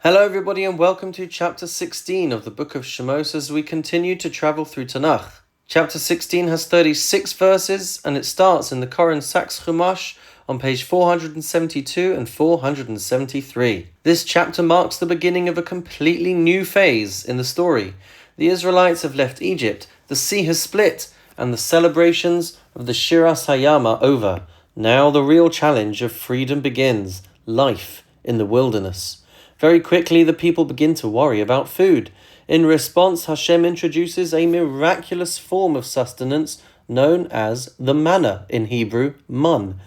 Hello everybody and welcome to chapter 16 of the book of Shemot as we continue to travel through Tanach. Chapter 16 has 36 verses and it starts in the Koren Sachs Chumash on page 472 and 473. This chapter marks the beginning of a completely new phase in the story. The Israelites have left Egypt, the sea has split, and the celebrations of the Shiras Hayam are over. Now the real challenge of freedom begins, life in the wilderness. Very quickly, the people begin to worry about food. In response, Hashem introduces a miraculous form of sustenance known as the manna, in Hebrew, man.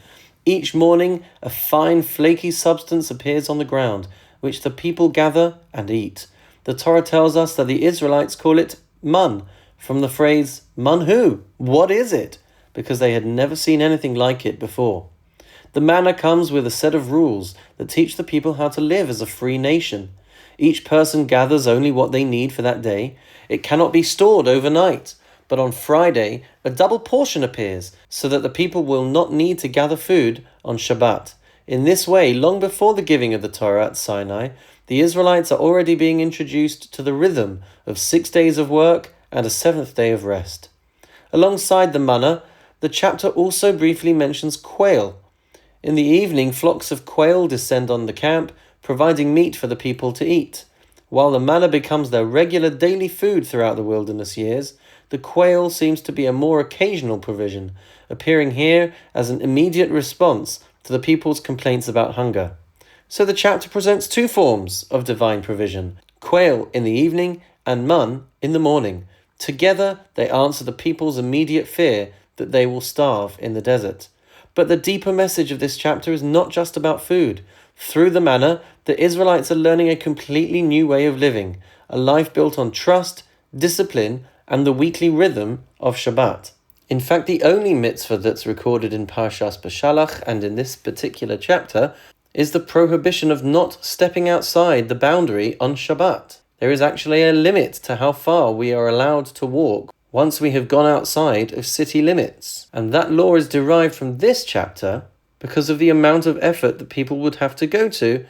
Each morning, a fine, flaky substance appears on the ground, which the people gather and eat. The Torah tells us that the Israelites call it man, from the phrase, man who? What is it? Because they had never seen anything like it before. The manna comes with a set of rules that teach the people how to live as a free nation. Each person gathers only what they need for that day. It cannot be stored overnight, but on Friday, a double portion appears so that the people will not need to gather food on Shabbat. In this way, long before the giving of the Torah at Sinai, the Israelites are already being introduced to the rhythm of 6 days of work and a 7th day of rest. Alongside the manna, the chapter also briefly mentions quail. In the evening, flocks of quail descend on the camp, providing meat for the people to eat. While the manna becomes their regular daily food throughout the wilderness years, the quail seems to be a more occasional provision, appearing here as an immediate response to the people's complaints about hunger. So the chapter presents two forms of divine provision, quail in the evening and man in the morning. Together, they answer the people's immediate fear that they will starve in the desert. But the deeper message of this chapter is not just about food. Through the manna, the Israelites are learning a completely new way of living, a life built on trust, discipline, and the weekly rhythm of Shabbat. In fact, the only mitzvah that's recorded in Parshas Beshalach and in this particular chapter is the prohibition of not stepping outside the boundary on Shabbat. There is actually a limit to how far we are allowed to walk once we have gone outside of city limits. And that law is derived from this chapter because of the amount of effort that people would have to go to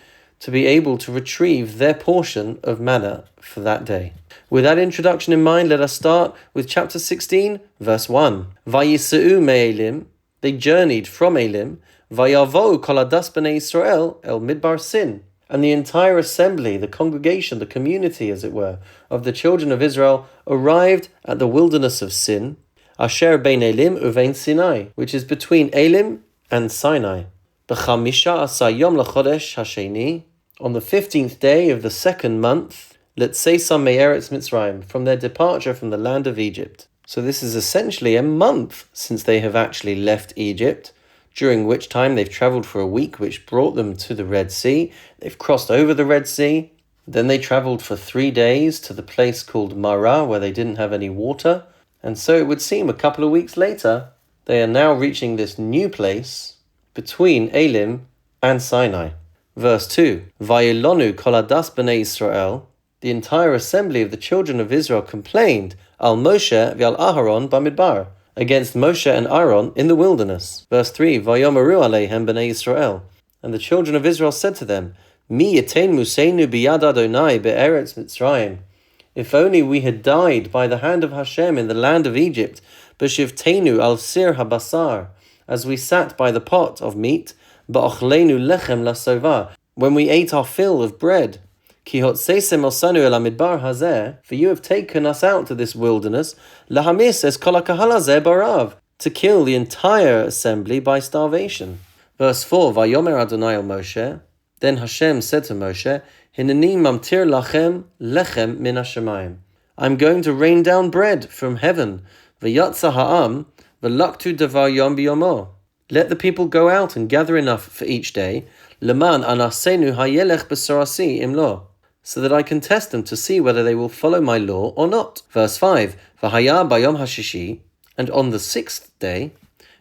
be able to retrieve their portion of manna for that day. With that introduction in mind, let us start with chapter 16, verse 1. Vayiseu me'elim, they journeyed from Elim, vayavo kol hadas b'nei Yisrael el midbar Sin. And the entire assembly, the congregation, the community, as it were, of the children of Israel arrived at the wilderness of Sin, Asher bein Elim uvein Sinai, which is between Elim and Sinai. B'chamisha asa yom l'chodesh hasheni, on the 15th day of the second month, Letzeisa me'eretz Mitzrayim, from their departure from the land of Egypt. So this is essentially a month since they have actually left Egypt, during which time they've travelled for a week, which brought them to the Red Sea. They've crossed over the Red Sea. Then they travelled for 3 days to the place called Marah, where they didn't have any water. And so it would seem a couple of weeks later, they are now reaching this new place between Elim and Sinai. Verse 2, Vayilonu kol hadas b'nei Yisrael, the entire assembly of the children of Israel complained, al Moshe v'al Aharon b'midbar, against Moshe and Aaron in the wilderness. Verse 3, Vayomeru aleihem b'nei Yisrael, and the children of Israel said to them, Mi yetein museinu biyad Adonai be'eretz Mitzrayim. If only we had died by the hand of Hashem in the land of Egypt, b'shivteinu al sir habasar, as we sat by the pot of meat, ba'ochlenu lechem lasova, when we ate our fill of bread. Ki hotseisem osanu el hamidbar hazeh, for you have taken us out to this wilderness, lahamis es kol hakahal hazeh barav, to kill the entire assembly by starvation. Verse 4, Vayomer Adonai el Moshe, then Hashem said to Moshe, Hineni mamtir lachem lechem min hashemayim, I'm going to rain down bread from heaven, v'yatza ha'am, v'laktu davar yom biyomo. Let the people go out and gather enough for each day, leman anasenu hayelech b'sorasi imlo, so that I can test them to see whether they will follow my law or not. Verse 5, V'haya bayom hashishi, and on the 6th day,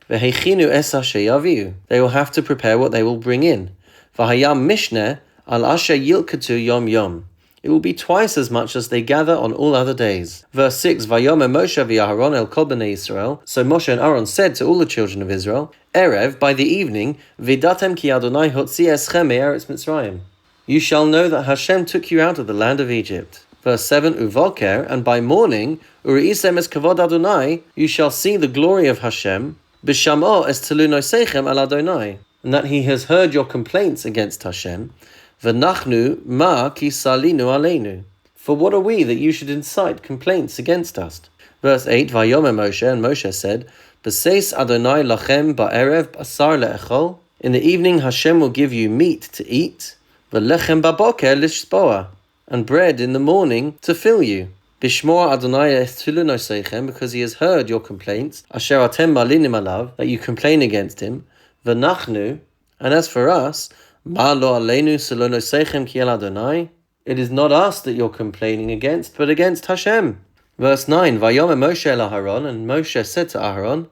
V'heichinu es hasheyaviu, they will have to prepare what they will bring in. V'haya mishneh al asher yilkatu yom yom, it will be twice as much as they gather on all other days. Verse 6, Vayomer Moshe v'Aharon el kol b'nei Yisrael, so Moshe and Aaron said to all the children of Israel, Erev, by the evening, Vidatem ki Adonai hotzi eschem me'eretz Mitzrayim. you shall know that Hashem took you out of the land of Egypt. Verse 7, Uvoker, and by morning, Uri'isem es kavod Adonai, you shall see the glory of Hashem, B'sham'o es telu noseichem al Adonai, and that he has heard your complaints against Hashem, V'nachnu ma ki salinu aleinu. For what are we that you should incite complaints against us? Verse 8, Vayomer Moshe, and Moshe said, B'seis Adonai lachem ba'erev basar le'echol. In the evening Hashem will give you meat to eat, V'lechem baboker lishboa, and bread in the morning to fill you. Bishmor Adonai etulu noseichem, because he has heard your complaints, asher atem malinim alav, that you complain against him, V'nachnu, and as for us, ma lo aleinu selo noseichem ki el Adonai, it is not us that you're complaining against, but against Hashem. Verse 9, Vayomer Moshe el Aharon, and Moshe said to Aharon,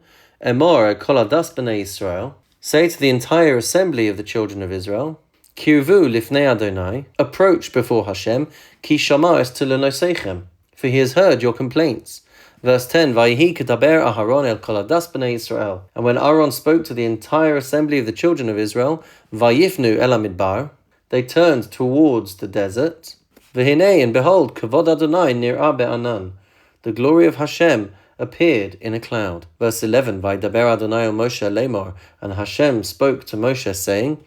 Emor kol adas b'nei Yisrael, say to the entire assembly of the children of Israel, Kirvu lifnei Adonai, approach before Hashem, ki shama es telu noseichem, for he has heard your complaints. Verse 10, Vayihi kedaber Aharon el kol adas b'nei Yisrael, and when Aaron spoke to the entire assembly of the children of Israel, Vayifnu el hamidbar, they turned towards the desert. V'hinei, and behold, kavod Adonai nir'ah be'anan, the glory of Hashem appeared in a cloud. Verse 11, Vaydaber Adonai el Moshe lemor, and Hashem spoke to Moshe, saying,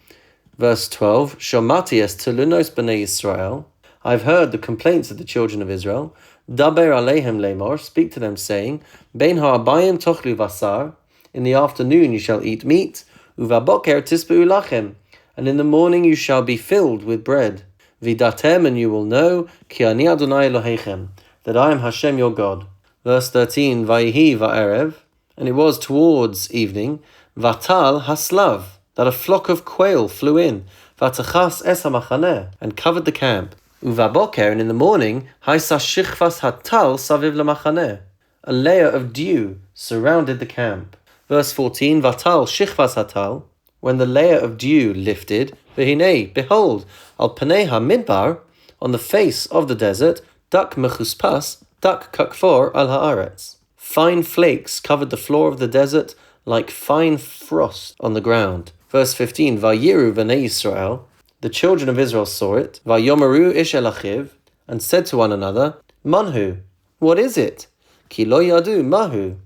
Verse 12, Shomati es telunos b'nei Yisrael, I've heard the complaints of the children of Israel. Daber alehem lemor, speak to them, saying, Bein ha'abayim tochlu vasar, in the afternoon you shall eat meat, uvaboker tisbeu lachem, and in the morning you shall be filled with bread. Vidatem, and you will know, ki ani Adonai Elohechem, that I am Hashem your God. Verse 13, Vayihi va'erev, and it was towards evening, Vatal haslav, that a flock of quail flew in, Vatachas es hamachaneh, and covered the camp. Uvaboker, and in the morning, Haisa shichvas hatal saviv lemachaneh, a layer of dew surrounded the camp. Verse 14, Vatal shichvas hatal, when the layer of dew lifted, V'hinei, behold, al panei ha-midbar, on the face of the desert, dak mechuspas, dak kakfor al haaretz. Fine flakes covered the floor of the desert like fine frost on the ground. Verse 15, Vayiru b'nei Yisrael, the children of Israel saw it, Vayomeru ish el achiv, and said to one another, Manhu, what is it? Ki lo yadu mahu,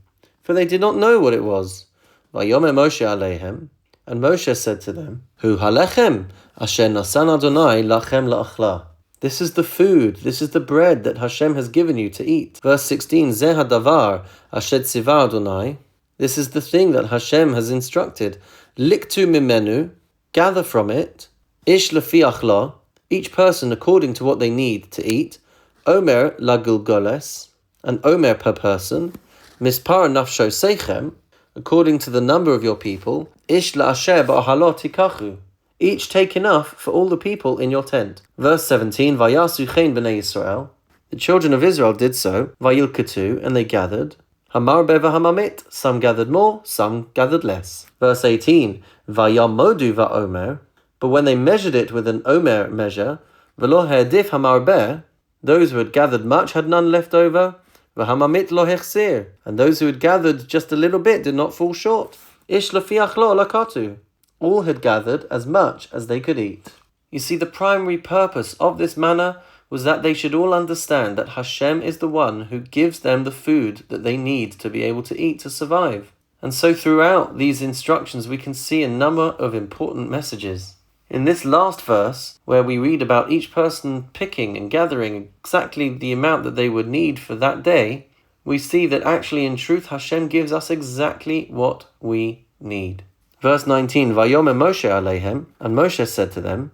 for they did not know what it was. Vayomer Moshe aleihem, and Moshe said to them, Hu halechem, asher nasan Adonai lachem la'achla. This is the food, this is the bread that Hashem has given you to eat. Verse 16, Zeh hadavar asher tziva Adonai. This is the thing that Hashem has instructed. Liktu mimenu, gather from it. Ish lefi achla, each person according to what they need to eat. Omer la gulgoles, an omer per person. Mispar nafsho seichem, according to the number of your people. Ish la'asher ba'ahalot tikachu, each take enough for all the people in your tent. Verse 17, Vayasu chen b'nei Yisrael, the children of Israel did so, Vayilkatu, and they gathered. Hamarbe v'hamamit, some gathered more, some gathered less. Verse 18, Vayamodu va'omer, but when they measured it with an omer measure, V'lo ha'edif hamarbe, those who had gathered much had none left over, V'hamamit lo hechsir, and those who had gathered just a little bit did not fall short. Ish lefiach lo lakatu, all had gathered as much as they could eat. You see, the primary purpose of this manna was that they should all understand that Hashem is the one who gives them the food that they need to be able to eat to survive. And so throughout these instructions we can see a number of important messages. In this last verse, where we read about each person picking and gathering exactly the amount that they would need for that day, we see that actually in truth Hashem gives us exactly what we need. Verse 19, Vayomer Moshe aleihem, and Moshe said to them,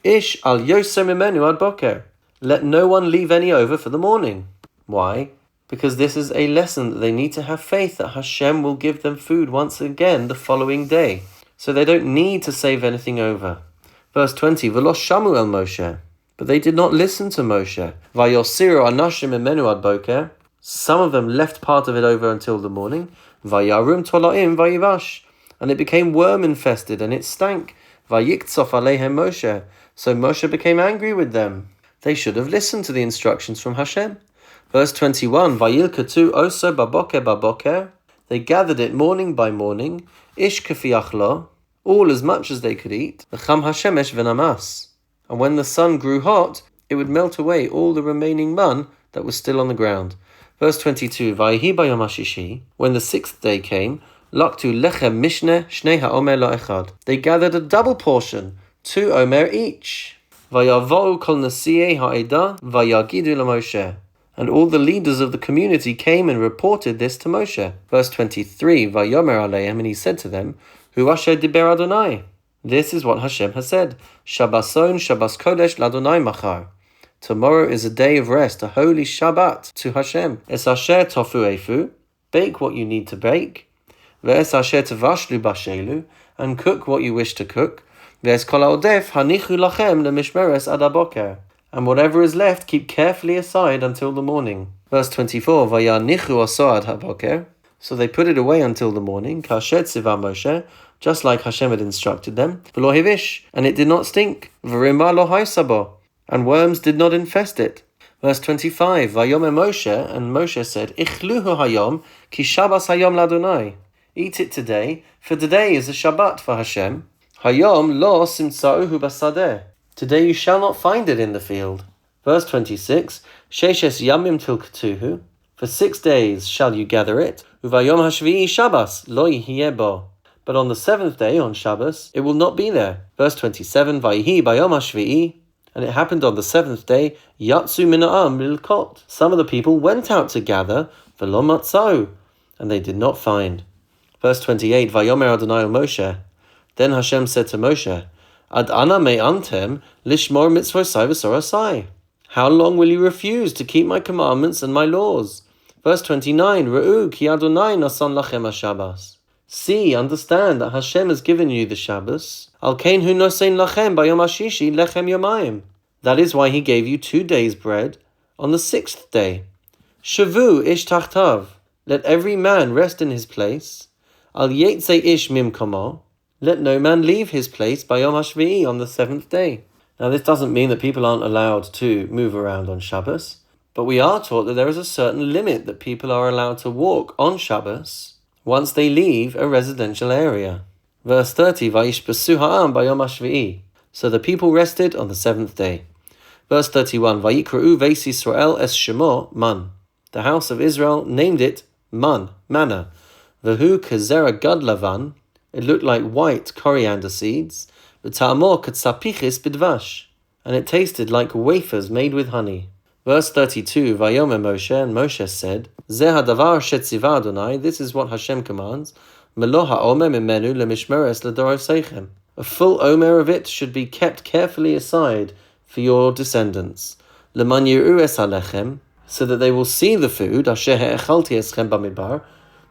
Ish al yoser mimenu ad boker, let no one leave any over for the morning. Why? Because this is a lesson that they need to have faith that Hashem will give them food once again the following day. So they don't need to save anything over. Verse 20, V'lo shamu el Moshe, but they did not listen to Moshe. Vayosiru anashim mimenu ad boker, some of them left part of it over until the morning. Vayarum tolaim vayivash, and it became worm-infested, and it stank. Vayiktzov aleihem Moshe, so Moshe became angry with them. They should have listened to the instructions from Hashem. Verse 21, Vayilkatu oso baboker, they gathered it morning by morning, ish kafi achlo, all as much as they could eat, v'cham hashemesh v'namas, and when the sun grew hot, it would melt away all the remaining man that was still on the ground. Verse 22, Vayihi bayom hashishi, when the sixth day came, laktu lechem mishne shnei ha'omer la'echad. They gathered a double portion, 2 omer each. Vayavo'u kol nasi'ei ha'edah vayagidu l'Moshe. And all the leaders of the community came and reported this to Moshe. Verse 23, Vayomer aleim, and he said to them, Hu asher diber Adonai. This is what Hashem has said. Shabbason, Shabbos Kodesh l'Adonai machar. Tomorrow is a day of rest, a holy Shabbat to Hashem. Es asher tofu efu, bake what you need to bake. Ve'es asher tevashlu bashelu, and cook what you wish to cook. Ve'es kol ha'odef hanichu lachem lemishmeres ad haboker. And whatever is left, keep carefully aside until the morning. Verse 24, Vayanichu oso ad haboker. So they put it away until the morning, kasher tzivah Moshe, just like Hashem had instructed them. V'lo hivish, and it did not stink. V'rima lo haisabo, and worms did not infest it. Verse 25, Vayomer Moshe, and Moshe said, Ichluhu hayom, ki Shabbos hayom ladonai. Eat it today, for today is a Shabbat for Hashem. Hayom lo simtsa'uhu basadeh. Today you shall not find it in the field. Verse 26, Sheshes yamim tilkatuhu. For 6 days shall you gather it. Uvayom hashvi'i Shabbos lo yihiyeh bo. But on the 7th day, on Shabbos, it will not be there. Verse 27, Vayihi bayom hashvi'i. And it happened on the 7th day, Yatsu min ha'am lilkot. Some of the people went out to gather, v'lo matzau, and they did not find. Verse 28, Vayomer Adonai Moshe. Then Hashem said to Moshe, Ad ana me'antem lishmor mitzvosai v'sorasai. How long will you refuse to keep my commandments and my laws? Verse 29, Re'u ki Adonai nasan lachem ha-Shabbos. See, understand that Hashem has given you the Shabbos. Al kein hu nosein lachem bayom hashishi lechem yomayim. That is why he gave you 2 days' bread on the 6th day. Shavu ish tachtav. Let every man rest in his place. Al yetze ish mimkomo. Let no man leave his place by Yom HaShvi'i on the 7th day. Now this doesn't mean that people aren't allowed to move around on Shabbos, but we are taught that there is a certain limit that people are allowed to walk on Shabbos once they leave a residential area. Verse 30, Vayishpasu ha'am bayom HaShvi'i. So the people rested on the 7th day. Verse 31, Vayikra'u veis Yisrael es Shemot man. The house of Israel named it man, manna. V'hu kezera gad lavan. It looked like white coriander seeds. V'ta'amor katsapichis bidvash. And it tasted like wafers made with honey. Verse 32, Vayomer Moshe, and Moshe said, Zeh hadavar shetzivah Adonai, this is what Hashem commands, Melo ha'omer mimenu lemishmeres ledoroseichem. A full omer of it should be kept carefully aside for your descendants. Leman yiru es halechem, so that they will see the food, asher he'echalti eschem bamidbar,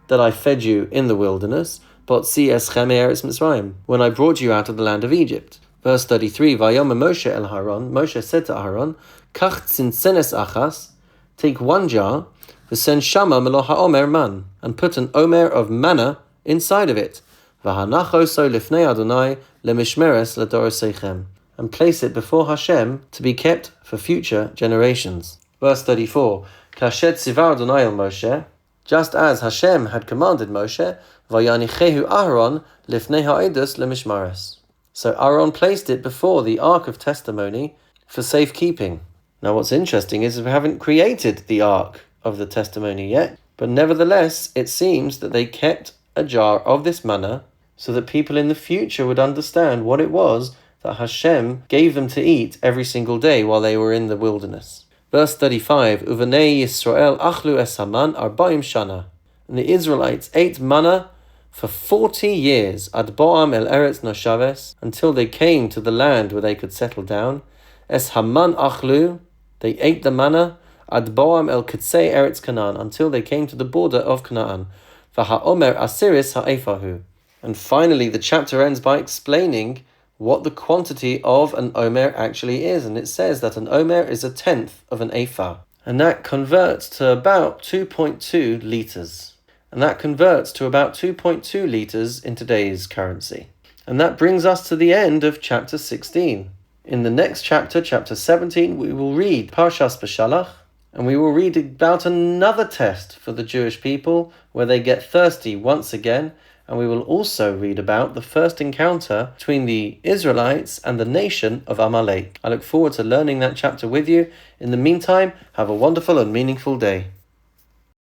that I fed you in the wilderness, but see eschem eretz Mitzrayim, when I brought you out of the land of Egypt. Verse 33, Vayomer Moshe el Haron, Moshe said to Aaron, Kach tzinsenes achas, take 1 jar, v'sen shama melo ha'omer man, and put an omer of manna inside of it, v'hanacho so lifnei Adonai lemishmeres ledoroseichem, and place it before Hashem to be kept for future generations. Verse 34, Kashet tzivah Adonai el Moshe, just as Hashem had commanded Moshe, vayanichehu Aaron lifnei ha'edus lemishmares. So Aaron placed it before the Ark of Testimony for safekeeping. Now what's interesting is we haven't created the Ark of the Testimony yet, but nevertheless it seems that they kept a jar of this manna so that people in the future would understand what it was that Hashem gave them to eat every single day while they were in the wilderness. Verse 35, Uvanei Yisrael achlu es haman arba'im shana. And the Israelites ate manna for 40 years, ad bo'am el eretz noshaves, until they came to the land where they could settle down. Es haman achlu, they ate the manna, ad bo'am el kitzei eretz Canaan, until they came to the border of Canaan. V'ha'omer asiris ha'efahu. And finally the chapter ends by explaining what the quantity of an omer actually is, and it says that an omer is 1/10 of an ephah, and that converts to about 2.2 litres. And that converts to about 2.2 litres in today's currency. And that brings us to the end of chapter 16. In the next chapter, chapter 17, we will read Parshas Beshalach, and we will read about another test for the Jewish people, where they get thirsty once again, and we will also read about the first encounter between the Israelites and the nation of Amalek. I look forward to learning that chapter with you. In the meantime, have a wonderful and meaningful day.